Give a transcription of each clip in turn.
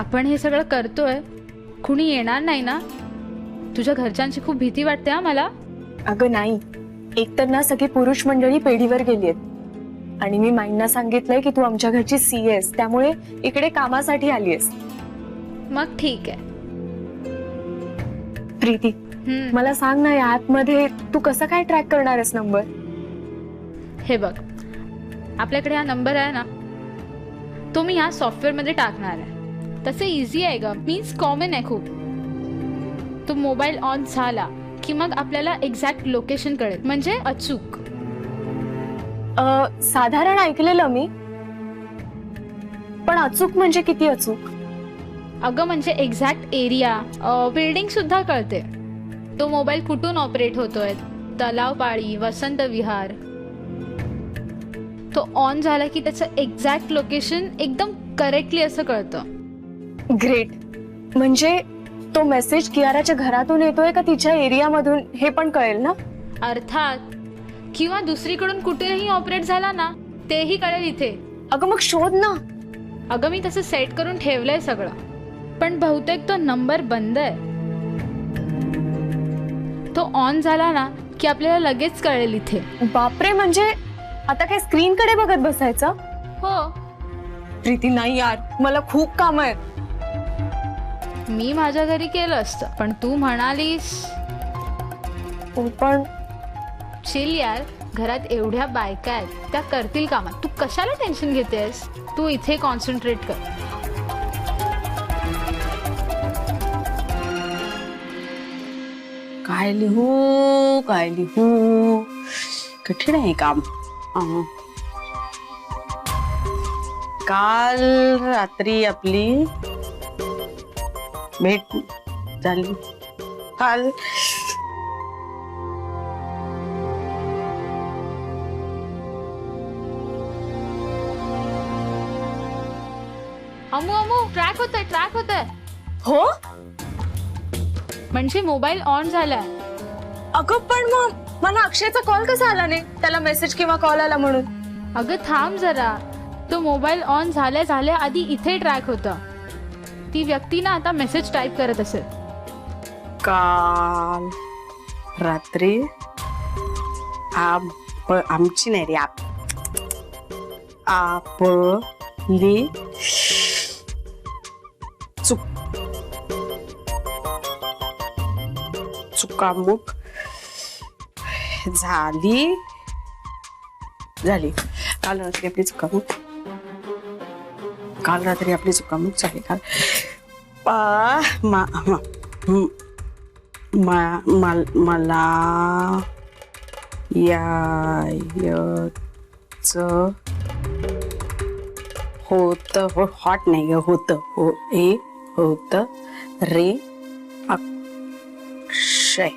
आपण हे सगळं करतोय, कुणी येणार नाही ना? तुझ्या घरच्यांची खूप भीती वाटते हा मला. अगं नाही, एकतर ना सगळी पुरुष मंडळी पेढीवर गेलीयेत आणि मी माईंना सांगितलंय की तू आमच्या घरची सीए आहेस, त्यामुळे इकडे कामासाठी आलीयस. मग ठीक आहे. प्रीती, मला सांग ना, या ऍप मध्ये तू कसं काय ट्रॅक करणार आहेस नंबर? हे बघ, आपल्याकडे हा नंबर आहे ना, तो मी ह्या सॉफ्टवेअर मध्ये टाकणार आहे. तसे इझी आहे ग, मीन्स कॉमन आहे खूप. तो मोबाईल ऑन झाला की मग आपल्याला एक्झॅक्ट लोकेशन कळेल, म्हणजे अचूक. साधारण ऐकलेलं मी, पण अचूक म्हणजे किती अचूक? अगं म्हणजे एक्झॅक्ट एरिया, बिल्डिंग सुद्धा कळते. तो मोबाईल कुठून ऑपरेट होतोय, तलावपाळी, वसंत विहार. तो ऑन झाला की त्याचं एक्झॅक्ट लोकेशन एकदम करेक्टली असं कळतं. ग्रेट. म्हणजे तो मेसेज कियाराच्या घरातून येतोय का तिच्या एरियामधून हे पण कळेल ना? अर्थात. किंवा दुसरीकडून कुठेही ऑपरेट झाला ना, तेही कळेल इथे. अगं मग शोध ना. अगं मी तसं सेट करून ठेवलंय सगळं, पण बहुतेक तो नंबर बंद आहे. तो ऑन झाला ना की आपल्याला लगेच कळेल इथे. बापरे, म्हणजे आता काय स्क्रीन कडे बघत बसायचं? हो. प्रीती नाही यार, मला खूप काम आहेत. मी माझ्या घरी केलं असतं, पण तू म्हणालीस. पण चिल यार, घरात एवढ्या बायका आहेत, त्या करतील कामात. तू कशाला टेन्शन घेतेस? तू इथे कॉन्सन्ट्रेट कर. काय लिहू कठीण आहे काम. काल रात्री आपली भेट झाली. काल अमू ट्रॅक होतंय. हो, म्हणजे मोबाईल ऑन झालाय. अगं पण मग मला अक्षयचा कॉल कसा आला नाही? त्याला मेसेज किंवा कॉल आला म्हणून? अगं थांब जरा, तो मोबाईल ऑन झाल्या आधी इथे ट्रॅक होता. ती व्यक्ती ना आता मेसेज टाईप करत असेल. काल रात्री आमची नाही रे, आपली चुकामुक झाली. काल रात्री आपली चुकामुक झाली. मला यायचं होतं. हॉट नाही ग, होतं रे. अक्षय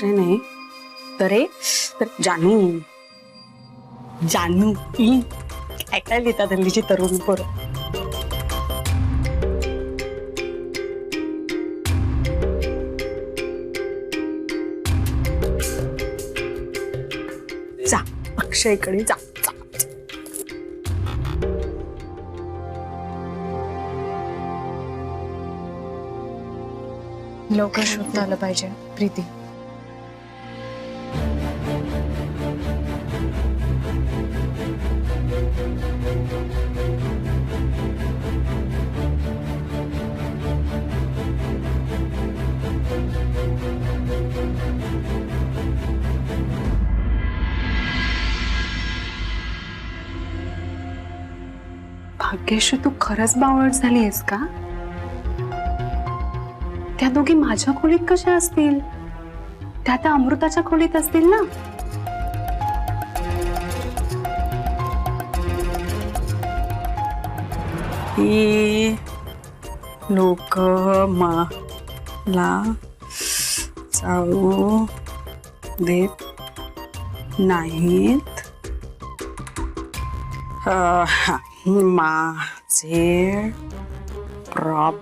नाही तर जानू ऐकायला येतात हल्लीची तरुण पोरं. जा अक्षयकडे जा. लवकर शोधता आलं पाहिजे प्रीती. भाग्यश्री, तू खरंच बावळट झाली आहेस का? त्या दोघी माझ्या खोलीत कशा असतील? त्या अमृताच्या खोलीत असतील ना? ही लोक मला जाऊ देत नाहीत. माझे प्रॉप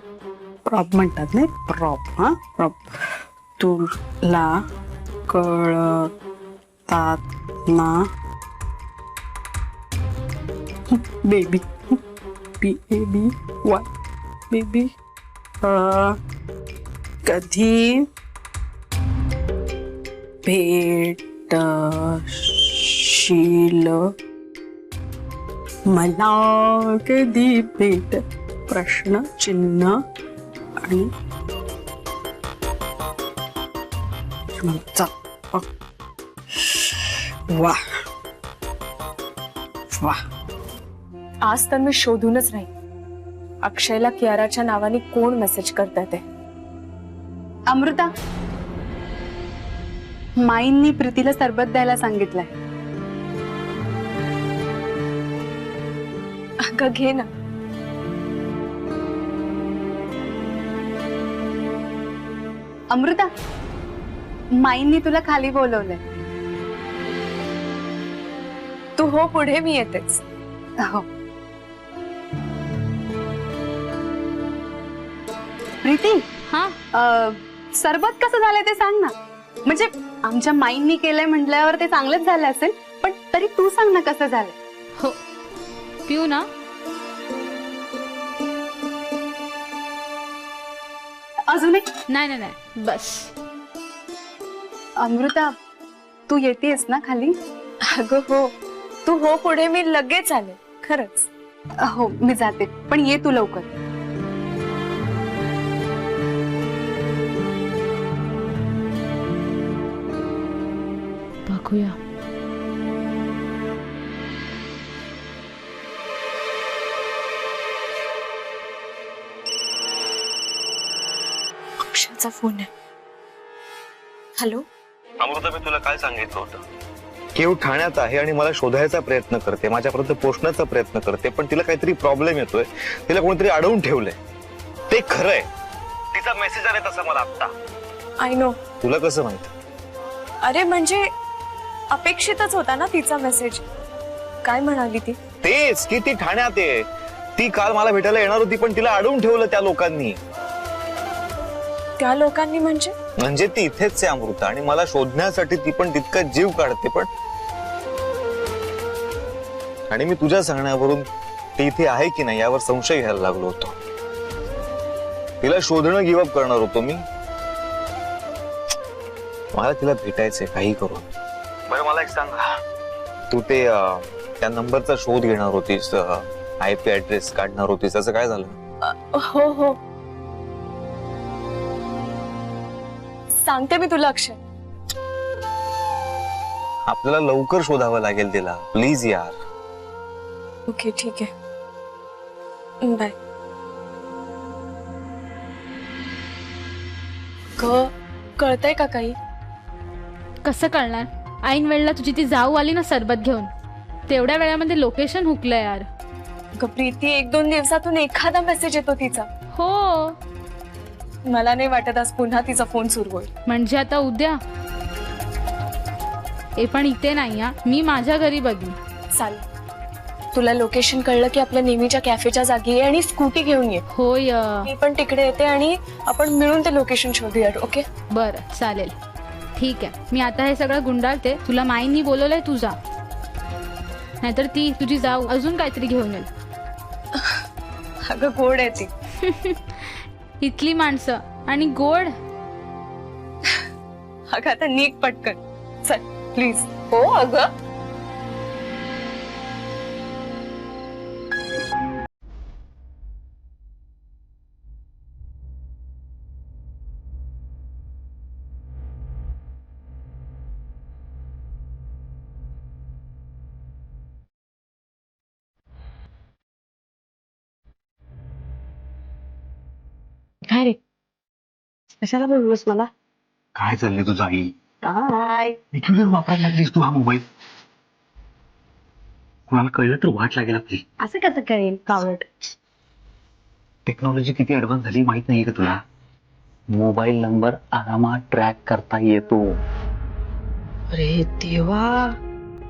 म्हणतात नाही, प्रॉप तुला कळतात ना? बेबी BABY बेबी कधी भेटशील मला कधी भेट प्रश्न चिन्ह आणि वा वा आज तर मी शोधूनच नाही अक्षयला कियाराच्या नावाने कोण मेसेज करताय ते. अमृता, माईंनी प्रीतीला सरबत द्यायला सांगितलंय. अगं घे ना. अमृता, माईंनी तुला खाली बोलवलंय. तू हो पुढे, मी येतेच. हो. प्रीती, हा सरबत कसं झालंय ते सांग ना. म्हणजे आमच्या माईंनी केलंय म्हटल्यावर ते चांगलंच झालं असेल, पण तरी तू सांग ना कसं झालंय. हो पिऊ ना. अजून एक. नाही नाही नाही बस. अमृता, तू येतेस ना खाली. अगं हो, तू हो पुढे, मी लगेच आले. खरंच. हो मी जाते, पण ये तू लवकर. बघूया. अक्षयचा फोन आहे. हॅलो. अमृता, मी तुला काय सांगितलं होतं? केव ठाण्यात आहे आणि मला शोधायचा प्रयत्न करते, माझ्यापर्यंत पोहोचण्याचा प्रयत्न करते, पण तिला काहीतरी प्रॉब्लेम येतोय, तिला कोणीतरी अडवून ठेवलंय. ते खरंय. तिचा मेसेज आलाय तसा मला आता. I know. तुला कसं माहित? अरे म्हणजे अपेक्षितच होता ना तिचा मेसेज. काय म्हणाली ती? तेच की ती ठाण्यात आहे. ती काल मला भेटायला येणार होती, पण तिला अडवून ठेवलं त्या लोकांनी. त्या लोकांनी म्हणजे? म्हणजे ती इथेच आहे अमृता, आणि मला शोधण्यासाठी ती पण तितका जीव काढते. पण आणि मी तुझ्या सांगण्यावरून ती इथे आहे की नाही यावर संशय घ्यायला लागलो होतो. तिला शोधणं गिव्हअप करणार होतो मी. मला तिला भेटायचंय काही करून. बरं मला एक सांग, तू ते त्या नंबरचा शोध घेणार होतीस, IP ऍड्रेस काढणार होतीस, त्याचं काय झालं? हो हो, सांगते मी तुला अक्षय. आपल्याला लवकर शोधावं लागेल तिला, प्लीज यार. ओके ठीक आहे, बाय. कळतंय का काही? कसं कळणार? ऐन वेळेला तुझी ती जाऊ आली ना सरबत घेऊन, तेवढ्या वेळामध्ये लोकेशन हुकलं यार. प्रीती, 1-2 दिवसातून एखादा मेसेज येतो तिचा. हो, मला नाही वाटत आज पुन्हा तिचा फोन सुरू होईल. म्हणजे आता उद्या. हे पण इथे नाही हा, मी माझ्या घरी बघीन. चालेल. तुला लोकेशन कळलं की आपल्या नेहमीच्या कॅफेच्या जागी ये आणि स्कूटी घेऊन ये. होय. मी पण तिकडे येते आणि आपण मिळून ते लोकेशन शोधूया. ओके? बरं चालेल, ठीक आहे. मी आता हे सगळं गुंडाळते. तुला माईंनी बोलवलंय, तू जा, नाहीतर ती तुझी जाऊ अजून काहीतरी घेऊन येईल. अगं गोड आहे ती. इथली माणसं आणि गोड. अगं आता निघ पटकन, चल प्लीज. हो अगं. काय रे, कशाला बोललोस मला? काय चाललंय तुझं आई? काय किती वापरायला लागलीस तू हा मोबाईल? कुणाला कळलं तर वाट लागेल आपली. असं कसं करेल कावट? टेक्नॉलॉजी किती ऍडव्हान्स झाली माहित नाहीये का तुला? मोबाईल नंबर आरामात ट्रॅक करता येतो. अरे देवा,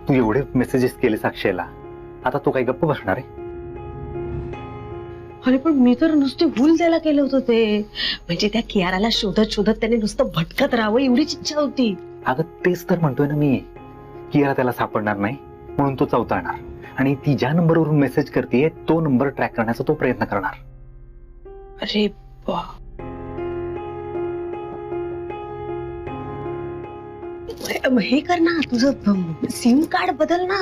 तू एवढे मेसेजेस केले अक्षयला, आता तू काही गप्प बसणार आहे? अरे पण मी तर नुसते भूल द्यायला केलं होतं ते. म्हणजे त्या कियाराला शोधत शोधत त्याने नुसतं भटकत राहावं एवढीच इच्छा होती. अगं तेच तर म्हणतोय ना मी, कियारा त्याला सापडणार नाही म्हणून तो चवताळणार, आणि ती ज्या नंबरवरून मेसेज करते तो नंबर ट्रॅक करण्याचा तो प्रयत्न करणार. अरे बा, हे कर ना, तुझं सिम कार्ड बदल ना.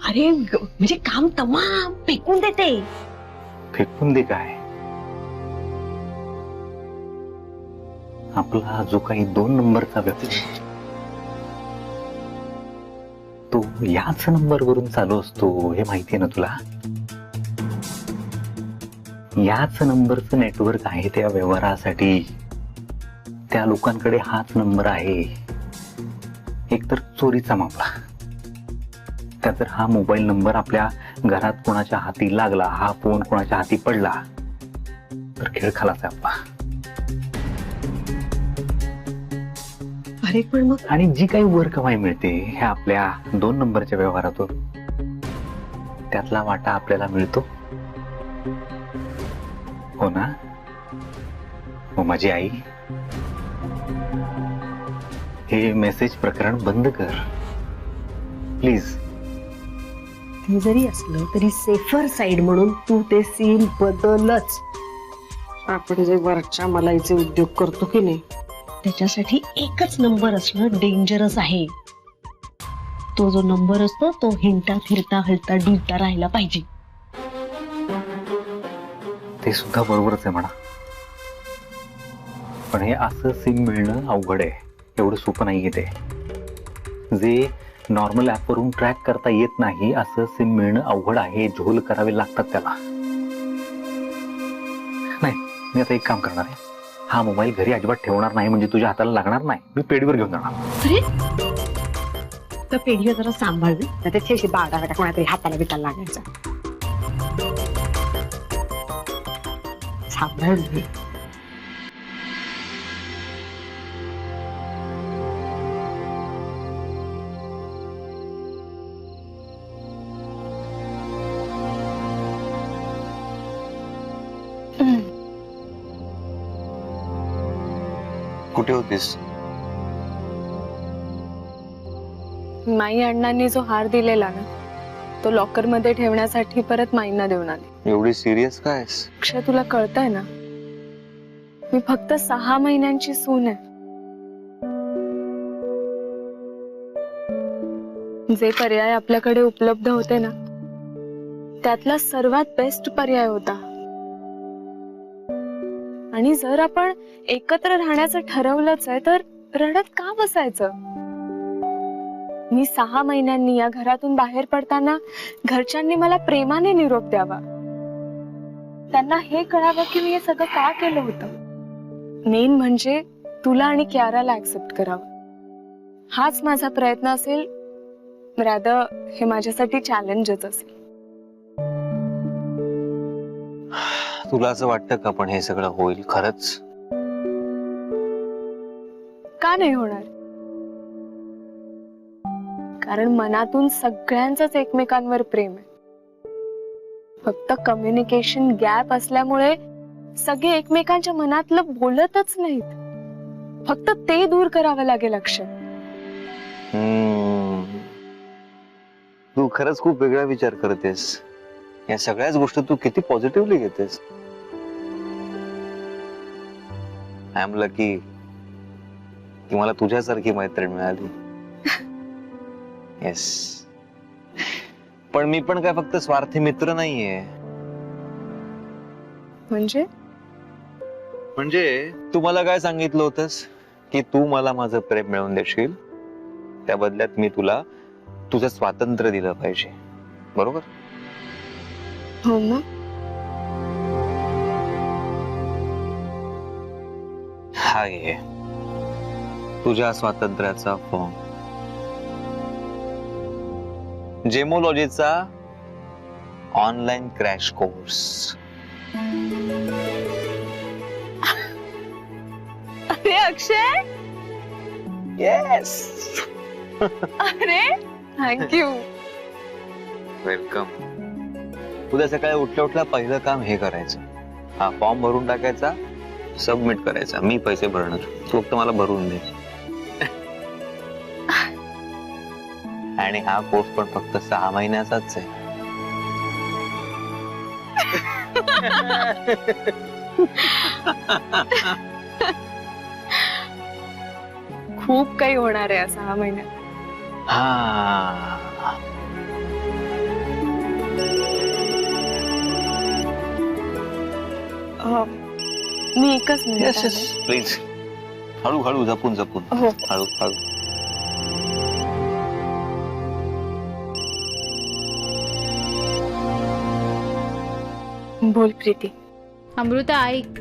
अरे म्हणजे काम तमाम फेकून देते. फेकून दे काय, आपला जो काही 2 नंबरचा व्यक्ती तो याच नंबरवरून चालू असतो हे माहितीये ना तुला. याच नंबरचं नेटवर्क आहे त्या व्यवहारासाठी. त्या लोकांकडे हाच नंबर आहे. एकतर चोरीचा मामला, त्यात जर हा मोबाईल नंबर आपल्या घरात कोणाच्या हाती लागला, हा फोन कोणाच्या हाती पडला तर खेळ खालाच आहे आपला. अरे पण मग आणि जी काही वर कमाई मिळते हे आपल्या 2 नंबरच्या व्यवहारातून, त्यातला वाटा आपल्याला मिळतो. हो ना? हो माझी आई, हे मेसेज प्रकरण बंद कर प्लीज. ते जरी असलं तरी सेफर साईड म्हणून तू ते सिम बदलच. आपण जे वरच्या मलाईचे उद्योग करतो की नाही, त्याच्यासाठी एकच नंबर असणं डेंजरस आहे. तो जो नंबर असतो तो हिंडता फिरता हलता डुलता राहिला पाहिजे. ते सुद्धा बरोबरच आहे म्हणा, पण हे असं सिम मिळणं अवघड आहे. एवढं सोपं नाहीये ते. जे नॉर्मल ऍप वरून ट्रॅक करता येत नाही असं सिम मिळणं अवघड आहे. झोल करावे लागतात त्याला. नाही, मी आता एक काम करणार आहे. हा मोबाईल घरी अजिबात ठेवणार नाही, म्हणजे तुझ्या हाताला लागणार नाही. मी पेडीवर घेऊन जाणार. अरे त्या पेढीवर जरा सांभाळली ना, त्याची बाळा कोणातरी हाताला बिटाला लागायचा. सांभाळली. कुठे होतीस? माई अण्णांनी जो हार दिलेला ना, तो लॉकर मध्ये ठेवण्यासाठी परत माईंना देऊन आले. एवढी सिरियस काय आहेस? अक्षय, तुला कळतंय ना, मी फक्त 6 महिन्यांची सून आहे. जे पर्याय आपल्याकडे उपलब्ध होते ना, त्यातला सर्वात बेस्ट पर्याय होता. आणि जर आपण एकत्र राहण्याचं ठरवलंच आहे तर रडत का बसायचं? मी 6 महिन्यांनी या घरातून बाहेर पडताना घरच्यांनी मला प्रेमाने निरोप द्यावा. त्यांना हे कळावं की मी हे सगळं का केलं होतं. मेन म्हणजे तुला आणि कियाराला ऍक्सेप्ट करावं. हाच माझा प्रयत्न असेल. रादर हे माझ्यासाठी चॅलेंजच असेल. तुला असं वाटतं का पण हे सगळं होईल खरंच? का नाही होणार? कारण मनातून सगळ्यांचंच एकमेकांवर प्रेम आहे. फक्त कम्युनिकेशन गॅप असल्यामुळे सगळे एकमेकांच्या मनातलं बोलतच नाहीत. फक्त ते दूर करावं लागेल अक्षय. तू खरंच खूप वेगळा विचार करतेस. या सगळ्याच गोष्टी तू किती पॉझिटिव्हली घेतेस. आय एम लकी की मला तुझ्यासारखी मैत्रीण मिळाली. येस, पण मी पण काय फक्त स्वार्थी मित्र नाहीये. म्हणजे तू मला काय सांगितलं होतंस की तू मला माझं प्रेम मिळवून देशील, त्या बदल्यात मी तुला तुझं स्वातंत्र्य दिलं पाहिजे, बरोबर? हो ना. हा घे तुझ्या स्वातंत्र्याचा फॉर्म. जेमोलॉजीचा ऑनलाईन क्रॅश कोर्स. अरे अक्षय, येस. अरे थँक्यू. वेलकम. उद्या सकाळी उठल्या उठल्या पहिलं काम हे करायचं. हा फॉर्म भरून टाकायचा, सबमिट करायचा. मी पैसे भरणार, तू फक्त मला भरून दे. आणि हा कोर्स पण फक्त 6 महिन्याचाच आहे. खूप काही होणार आहे या 6 महिन्यात. हा मी एकच येस मिनिट येस प्लीज. हळूहळू जपून जपून. हो. हळू हळू. बोल प्रीती. अमृता ऐक,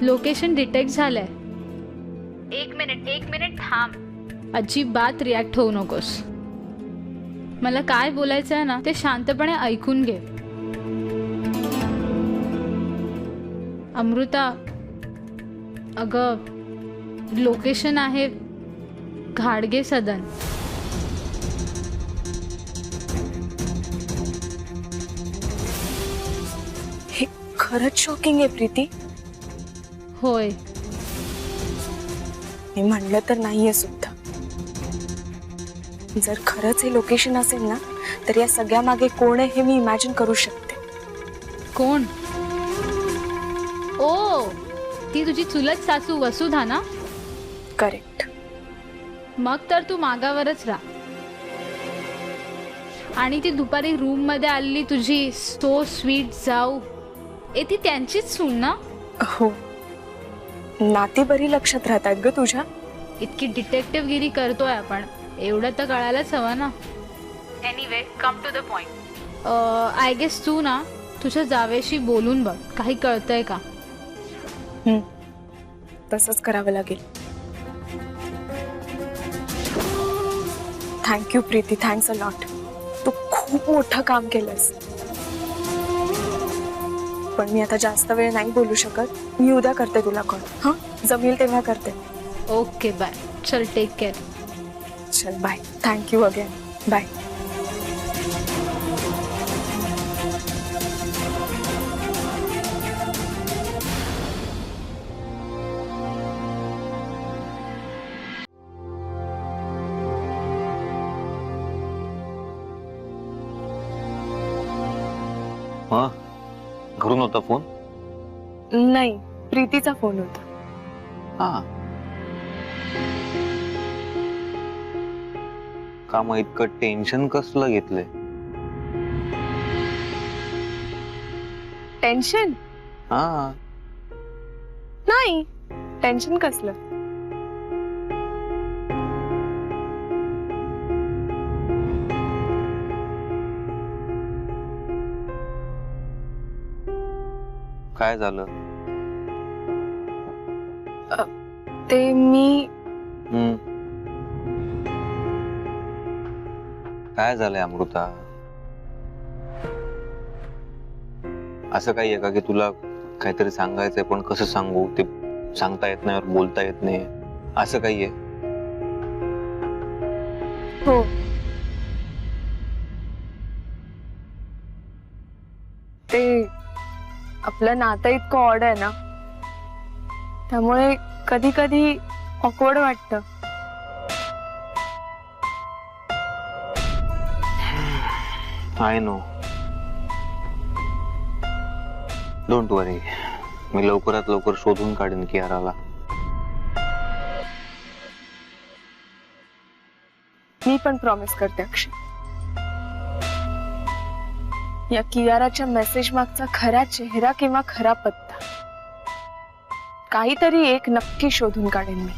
लोकेशन डिटेक्ट झालंय. एक मिनिट थांब. अजिबात रिॲक्ट होऊ नकोस. मला काय बोलायचं आहे ना ते शांतपणे ऐकून घे. अमृता, अगं लोकेशन आहे घाडगे सदन. हे खरंच शॉकिंग आहे प्रीती. होय, मी म्हणलं तर नाहीये सुद्धा. जर खरंच हे लोकेशन असेल ना तर या सगळ्या मागे कोण आहे हे मी इमॅजिन करू शकते. कोण? ओ, ती तुझी चुलत सासू वसुधा ना? करेक्ट. मग तर तू मागावरच राहा. आणि ती दुपारी रूम मध्ये आलेली तुझी सो स्वीट जाऊ, ती त्यांचीच सून ना? हो, नाती बरी लक्षात राहतात ग तुझ्या. इतकी डिटेक्टिव्ह गिरी करतोय आपण, एवढं तर कळायलाच हवं ना. Anyway, come to the point. I guess तू ना तुझ्या जावेशी बोलून बघ, काही कळतंय का? तसंच करावं लागेल. Thank you Preeti, thanks a lot. तू खूप मोठं काम केलंस. पण मी आता जास्त वेळ नाही बोलू शकत. मी उद्या करते तुला कॉल. हा, जमेल तेव्हा करते. Okay, bye. चल, टेक केअर. चल, बाय. Thank you again. बाय. घरून होता फोन? नाही, प्रीतीचा फोन होता. हा. का मग इतकं टेन्शन कसलं घेतलंय? टेन्शन हा. नाही. टेन्शन कसलं? काय झालं? ते मी काय झालंय अमृता? असं काही आहे का की तुला काहीतरी सांगायचंय पण कसं सांगू ते सांगता येत नाही, बोलता येत नाही, असं काही आहे? हो. ते आपलं नातं इतकं ऑड आहे ना, त्यामुळे कधी कधी ऑकवर्ड वाटतं. I know. डोंट वरी, मी लवकरात लवकर शोधून काढेन कियाराला. मी पण प्रॉमिस करते अक्षय, या कियाराच्या मेसेज मागचा खरा चेहरा किंवा खरा पत्ता काहीतरी एक नक्की शोधून काढेन मी.